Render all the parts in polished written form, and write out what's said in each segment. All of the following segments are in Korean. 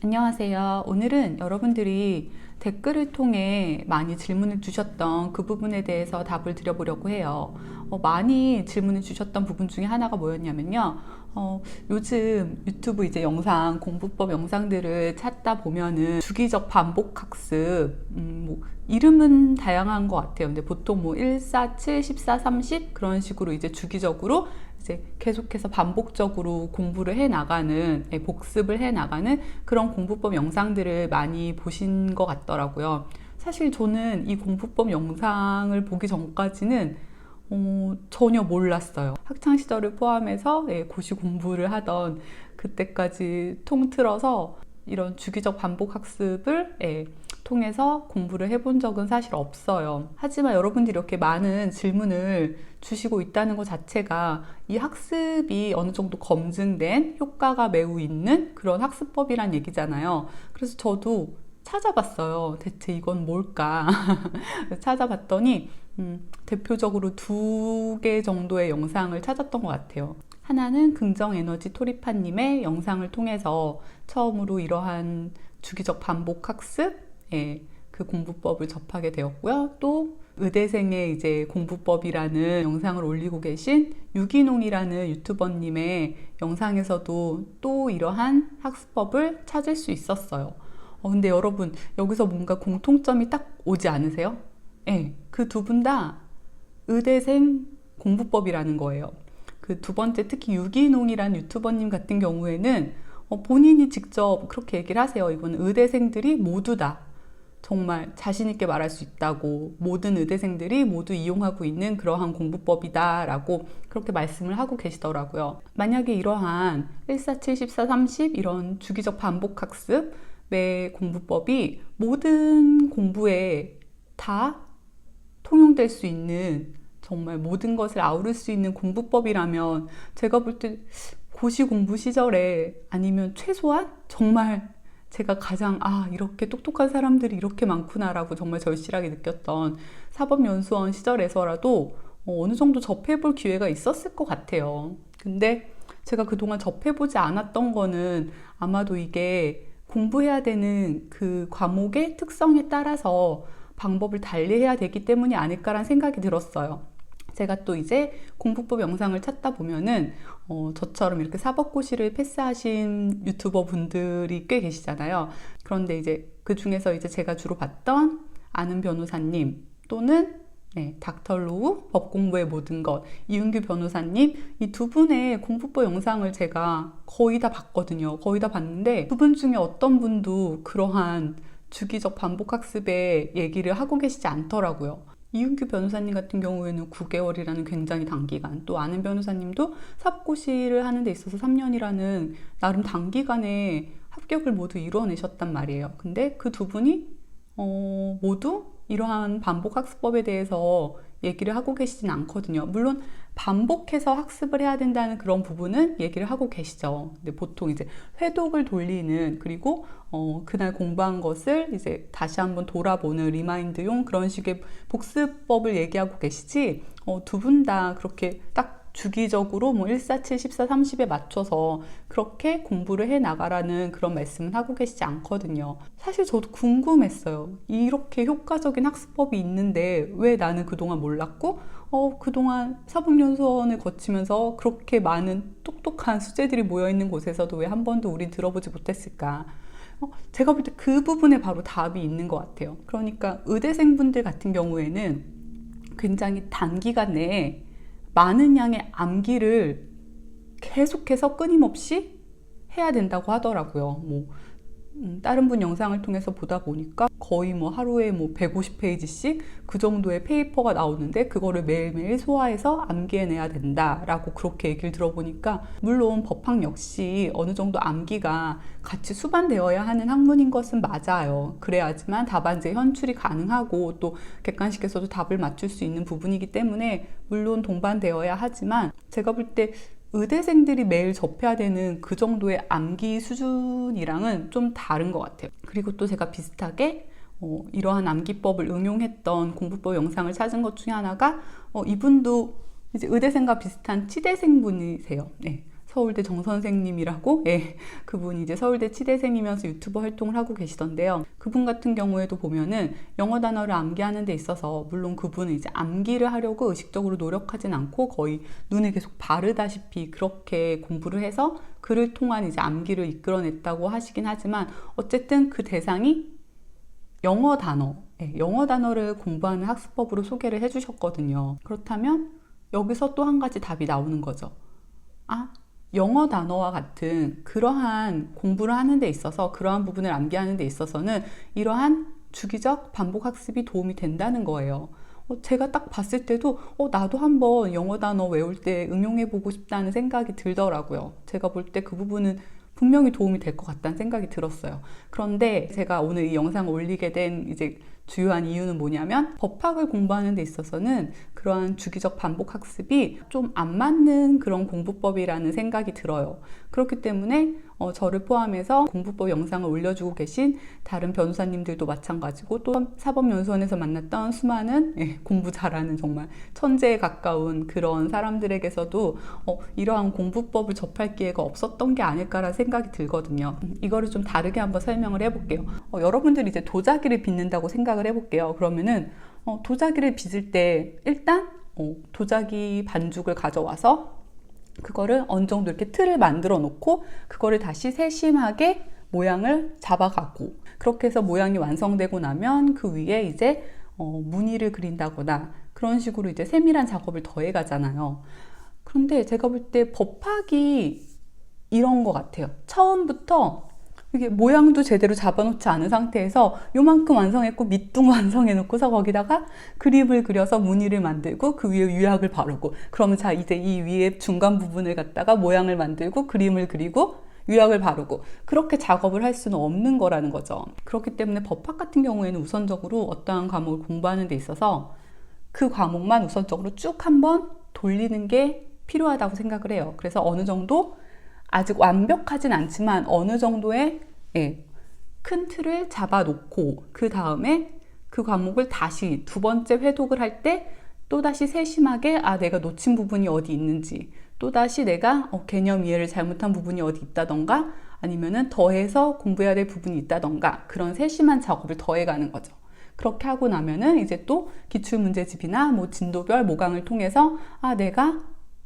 안녕하세요. 오늘은 여러분들이 댓글을 통해 많이 질문을 주셨던 그 부분에 대해서 답을 드려보려고 해요. 많이 질문을 주셨던 부분 중에 하나가 뭐였냐면요. 요즘 유튜브 이제 영상, 공부법 영상들을 찾다 보면은 주기적 반복 학습, 이름은 다양한 것 같아요. 근데 보통 뭐 1, 4, 7, 14, 30 그런 식으로 이제 주기적으로 이제 계속해서 반복적으로 공부를 해 나가는, 복습을 해 나가는 그런 공부법 영상들을 많이 보신 것 같더라고요. 사실 저는 이 공부법 영상을 보기 전까지는 전혀 몰랐어요. 학창 시절을 포함해서 고시 공부를 하던 그때까지 통틀어서 이런 주기적 반복 학습을 통해서 공부를 해본 적은 사실 없어요. 하지만 여러분들이 이렇게 많은 질문을 주시고 있다는 것 자체가 이 학습이 어느 정도 검증된 효과가 매우 있는 그런 학습법이란 얘기잖아요. 그래서 저도 찾아봤어요. 대체 이건 뭘까? 찾아봤더니 대표적으로 두 개 정도의 영상을 찾았던 것 같아요. 하나는 긍정에너지 토리파님의 영상을 통해서 처음으로 이러한 주기적 반복 학습, 그 공부법을 접하게 되었고요. 또 의대생의 이제 공부법이라는 영상을 올리고 계신 유기농이라는 유튜버님의 영상에서도 또 이러한 학습법을 찾을 수 있었어요. 근데 여러분, 여기서 뭔가 공통점이 딱 오지 않으세요? 네, 그 두 분 다 의대생 공부법이라는 거예요. 그 두 번째, 특히 유기농이라는 유튜버님 같은 경우에는 본인이 직접 그렇게 얘기를 하세요. 이거는 의대생들이 모두 다 정말 자신 있게 말할 수 있다고, 모든 의대생들이 모두 이용하고 있는 그러한 공부법이다 라고 그렇게 말씀을 하고 계시더라고요. 만약에 이러한 147, 14, 30 이런 주기적 반복 학습의 공부법이 모든 공부에 다 통용될 수 있는, 정말 모든 것을 아우를 수 있는 공부법이라면 제가 볼 때 고시 공부 시절에, 아니면 최소한 정말 제가 가장 이렇게 똑똑한 사람들이 이렇게 많구나라고 정말 절실하게 느꼈던 사법연수원 시절에서라도 어느 정도 접해볼 기회가 있었을 것 같아요. 근데 제가 그동안 접해보지 않았던 거는 아마도 이게 공부해야 되는 그 과목의 특성에 따라서 방법을 달리해야 되기 때문이 아닐까라는 생각이 들었어요. 제가 또 이제 공부법 영상을 찾다 보면은 저처럼 이렇게 사법고시를 패스하신 유튜버 분들이 꽤 계시잖아요. 그런데 이제 그 중에서 이제 제가 주로 봤던 아는 변호사님, 또는 닥터로우 법공부의 모든 것, 이윤규 변호사님, 이 두 분의 공부법 영상을 제가 거의 다 봤거든요. 거의 다 봤는데 두 분 중에 어떤 분도 그러한 주기적 반복 학습의 얘기를 하고 계시지 않더라고요. 이윤규 변호사님 같은 경우에는 9개월이라는 굉장히 단기간, 또 아는 변호사님도 사법고시를 하는 데 있어서 3년이라는 나름 단기간에 합격을 모두 이루어내셨단 말이에요. 근데 그 두 분이 모두 이러한 반복학습법에 대해서 얘기를 하고 계시진 않거든요. 물론 반복해서 학습을 해야 된다는 그런 부분은 얘기를 하고 계시죠. 근데 보통 이제 회독을 돌리는, 그리고 그날 공부한 것을 이제 다시 한번 돌아보는 리마인드용 그런 식의 복습법을 얘기하고 계시지, 두 분 다 그렇게 딱 주기적으로 뭐 147, 14, 30에 맞춰서 그렇게 공부를 해 나가라는 그런 말씀은 하고 계시지 않거든요. 사실 저도 궁금했어요. 이렇게 효과적인 학습법이 있는데 왜 나는 그동안 몰랐고, 그동안 사법연수원을 거치면서 그렇게 많은 똑똑한 수재들이 모여있는 곳에서도 왜 한 번도 우린 들어보지 못했을까? 제가 볼 때 그 부분에 바로 답이 있는 것 같아요. 그러니까 의대생분들 같은 경우에는 굉장히 단기간 내에 많은 양의 암기를 계속해서 끊임없이 해야 된다고 하더라고요. 다른 분 영상을 통해서 보다 보니까 거의 뭐 하루에 뭐 150페이지씩 그 정도의 페이퍼가 나오는데 그거를 매일매일 소화해서 암기해내야 된다라고 그렇게 얘기를 들어보니까, 물론 법학 역시 어느 정도 암기가 같이 수반되어야 하는 학문인 것은 맞아요. 그래야지만 답안지에 현출이 가능하고 또 객관식에서도 답을 맞출 수 있는 부분이기 때문에 물론 동반되어야 하지만, 제가 볼때 의대생들이 매일 접해야 되는 그 정도의 암기 수준이랑은 좀 다른 것 같아요. 그리고 또 제가 비슷하게 이러한 암기법을 응용했던 공부법 영상을 찾은 것 중에 하나가, 이분도 이제 의대생과 비슷한 치대생 분이세요. 서울대 정 선생님이라고, 예, 그분이 이제 서울대 치대생이면서 유튜버 활동을 하고 계시던데요. 그분 같은 경우에도 보면은 영어 단어를 암기하는 데 있어서, 물론 그분은 이제 암기를 하려고 의식적으로 노력하진 않고 거의 눈에 계속 바르다시피 그렇게 공부를 해서 그를 통한 이제 암기를 이끌어냈다고 하시긴 하지만, 어쨌든 그 대상이 영어 단어, 영어 단어를 공부하는 학습법으로 소개를 해주셨거든요. 그렇다면 여기서 또 한 가지 답이 나오는 거죠. 아, 영어 단어와 같은 그러한 공부를 하는 데 있어서, 그러한 부분을 암기하는 데 있어서는 이러한 주기적 반복 학습이 도움이 된다는 거예요. 제가 딱 봤을 때도 나도 한번 영어 단어 외울 때 응용해 보고 싶다는 생각이 들더라고요. 제가 볼 때 그 부분은 분명히 도움이 될 것 같다는 생각이 들었어요. 그런데 제가 오늘 이 영상을 올리게 된 이제 주요한 이유는 뭐냐면, 법학을 공부하는 데 있어서는 그러한 주기적 반복 학습이 좀 안 맞는 그런 공부법이라는 생각이 들어요. 그렇기 때문에 저를 포함해서 공부법 영상을 올려주고 계신 다른 변호사님들도 마찬가지고, 또 사법연수원에서 만났던 수많은 공부 잘하는 정말 천재에 가까운 그런 사람들에게서도 이러한 공부법을 접할 기회가 없었던 게 아닐까라는 생각이 들거든요. 이거를 좀 다르게 한번 설명을 해볼게요. 여러분들이 이제 도자기를 빚는다고 생각을 해볼게요. 그러면은 도자기를 빚을 때 일단 도자기 반죽을 가져와서 그거를 어느 정도 이렇게 틀을 만들어 놓고, 그거를 다시 세심하게 모양을 잡아가고, 그렇게 해서 모양이 완성되고 나면 그 위에 이제 무늬를 그린다거나 그런 식으로 이제 세밀한 작업을 더해 가잖아요. 그런데 제가 볼 때 법학이 이런 것 같아요. 처음부터 이게 모양도 제대로 잡아놓지 않은 상태에서 요만큼 완성했고 밑둥 완성해놓고서 거기다가 그림을 그려서 무늬를 만들고 그 위에 유약을 바르고, 그러면 자 이제 이 위에 중간 부분을 갖다가 모양을 만들고 그림을 그리고 유약을 바르고, 그렇게 작업을 할 수는 없는 거라는 거죠. 그렇기 때문에 법학 같은 경우에는 우선적으로 어떠한 과목을 공부하는 데 있어서 그 과목만 우선적으로 쭉 한번 돌리는 게 필요하다고 생각을 해요. 그래서 어느 정도, 아직 완벽하진 않지만 어느 정도의 큰 틀을 잡아놓고, 그 다음에 그 과목을 다시 두 번째 회독을 할 때 또다시 세심하게 내가 놓친 부분이 어디 있는지, 또다시 내가 개념 이해를 잘못한 부분이 어디 있다던가, 아니면은 더해서 공부해야 될 부분이 있다던가, 그런 세심한 작업을 더해가는 거죠. 그렇게 하고 나면은 이제 또 기출문제집이나 뭐 진도별 모강을 통해서 내가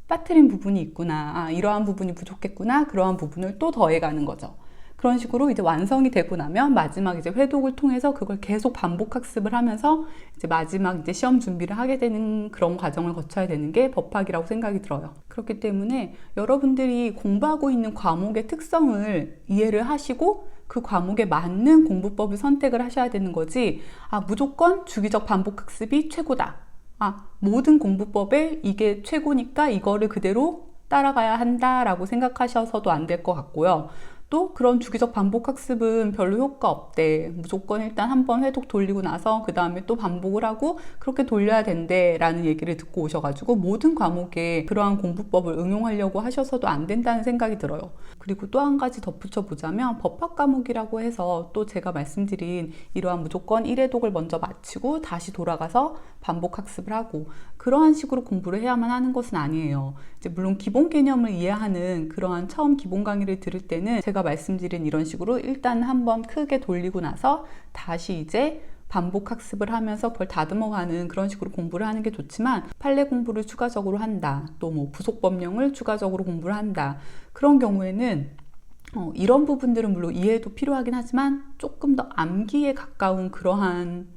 빠뜨린 부분이 있구나, 이러한 부분이 부족했구나, 그러한 부분을 또 더해가는 거죠. 그런 식으로 이제 완성이 되고 나면 마지막 이제 회독을 통해서 그걸 계속 반복 학습을 하면서 이제 마지막 이제 시험 준비를 하게 되는 그런 과정을 거쳐야 되는 게 법학이라고 생각이 들어요. 그렇기 때문에 여러분들이 공부하고 있는 과목의 특성을 이해를 하시고 그 과목에 맞는 공부법을 선택을 하셔야 되는 거지, 무조건 주기적 반복 학습이 최고다, 모든 공부법에 이게 최고니까 이거를 그대로 따라가야 한다라고 생각하셔서도 안 될 것 같고요. 또 그런 주기적 반복 학습은 별로 효과 없대. 무조건 일단 한번 회독 돌리고 나서 그 다음에 또 반복을 하고 그렇게 돌려야 된대 라는 얘기를 듣고 오셔가지고 모든 과목에 그러한 공부법을 응용하려고 하셔서도 안 된다는 생각이 들어요. 그리고 또 한 가지 덧붙여 보자면, 법학 과목이라고 해서 또 제가 말씀드린 이러한 무조건 1회독을 먼저 마치고 다시 돌아가서 반복 학습을 하고 그러한 식으로 공부를 해야만 하는 것은 아니에요. 이제 물론 기본 개념을 이해하는 그러한 처음 기본 강의를 들을 때는 제가 말씀드린 이런 식으로 일단 한번 크게 돌리고 나서 다시 이제 반복 학습을 하면서 그걸 다듬어가는 그런 식으로 공부를 하는 게 좋지만, 판례 공부를 추가적으로 한다, 또 뭐 부속 법령을 추가적으로 공부를 한다, 그런 경우에는 이런 부분들은 물론 이해도 필요하긴 하지만 조금 더 암기에 가까운 그러한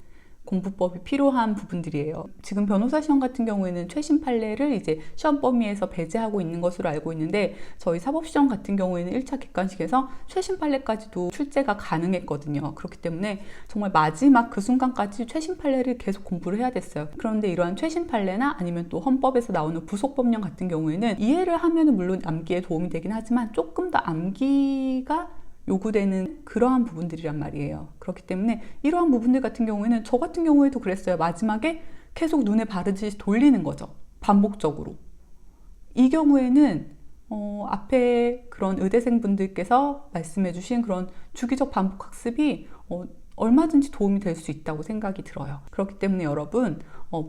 공부법이 필요한 부분들이에요. 지금 변호사 시험 같은 경우에는 최신 판례를 이제 시험 범위에서 배제하고 있는 것으로 알고 있는데, 저희 사법시험 같은 경우에는 1차 객관식에서 최신 판례까지도 출제가 가능했거든요. 그렇기 때문에 정말 마지막 그 순간까지 최신 판례를 계속 공부를 해야 됐어요. 그런데 이러한 최신 판례나 아니면 또 헌법에서 나오는 부속 법령 같은 경우에는 이해를 하면은 물론 암기에 도움이 되긴 하지만 조금 더 암기가 요구되는 그러한 부분들이란 말이에요. 그렇기 때문에 이러한 부분들 같은 경우에는, 저 같은 경우에도 그랬어요. 마지막에 계속 눈에 바르듯이 돌리는 거죠. 반복적으로. 이 경우에는 앞에 그런 의대생분들께서 말씀해 주신 그런 주기적 반복 학습이 얼마든지 도움이 될 수 있다고 생각이 들어요. 그렇기 때문에 여러분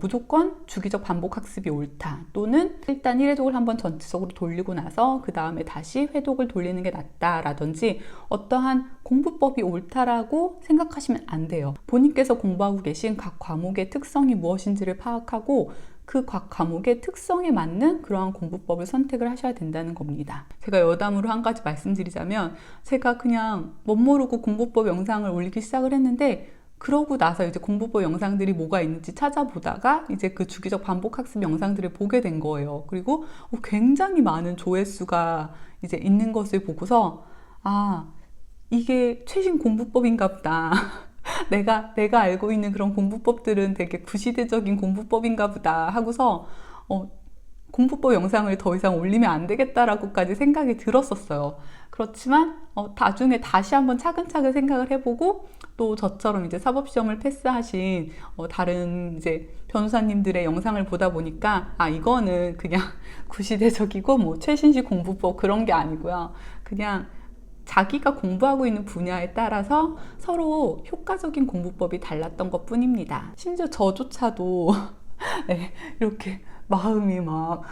무조건 주기적 반복 학습이 옳다, 또는 일단 1회독을 한번 전체적으로 돌리고 나서 그 다음에 다시 회독을 돌리는 게 낫다라든지 어떠한 공부법이 옳다라고 생각하시면 안 돼요. 본인께서 공부하고 계신 각 과목의 특성이 무엇인지를 파악하고 그 각 과목의 특성에 맞는 그러한 공부법을 선택을 하셔야 된다는 겁니다. 제가 여담으로 한 가지 말씀드리자면, 제가 그냥 멋모르고 공부법 영상을 올리기 시작을 했는데, 그러고 나서 이제 공부법 영상들이 뭐가 있는지 찾아보다가 이제 그 주기적 반복 학습 영상들을 보게 된 거예요. 그리고 굉장히 많은 조회수가 이제 있는 것을 보고서, 아, 이게 최신 공부법인가 보다. 내가 알고 있는 그런 공부법들은 되게 구시대적인 공부법인가 보다 하고서 공부법 영상을 더 이상 올리면 안 되겠다라고까지 생각이 들었었어요. 그렇지만 나중에 다시 한번 차근차근 생각을 해보고, 또 저처럼 이제 사법시험을 패스하신 다른 이제 변호사님들의 영상을 보다 보니까, 이거는 그냥 구시대적이고 뭐 최신식 공부법 그런 게 아니고요. 그냥 자기가 공부하고 있는 분야에 따라서 서로 효과적인 공부법이 달랐던 것 뿐입니다. 심지어 저조차도 네, 이렇게 마음이 막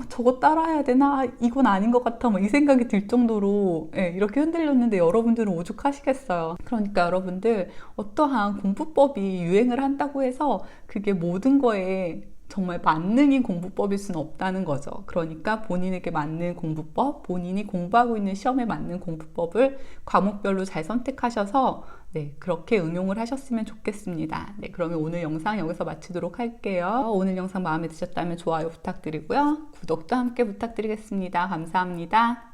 저거 따라해야 되나? 이건 아닌 것 같아. 이 생각이 들 정도로 이렇게 흔들렸는데, 여러분들은 오죽하시겠어요. 그러니까 여러분들, 어떠한 공부법이 유행을 한다고 해서 그게 모든 거에 정말 만능인 공부법일 수는 없다는 거죠. 그러니까 본인에게 맞는 공부법, 본인이 공부하고 있는 시험에 맞는 공부법을 과목별로 잘 선택하셔서 그렇게 응용을 하셨으면 좋겠습니다. 그러면 오늘 영상 여기서 마치도록 할게요. 오늘 영상 마음에 드셨다면 좋아요 부탁드리고요. 구독도 함께 부탁드리겠습니다. 감사합니다.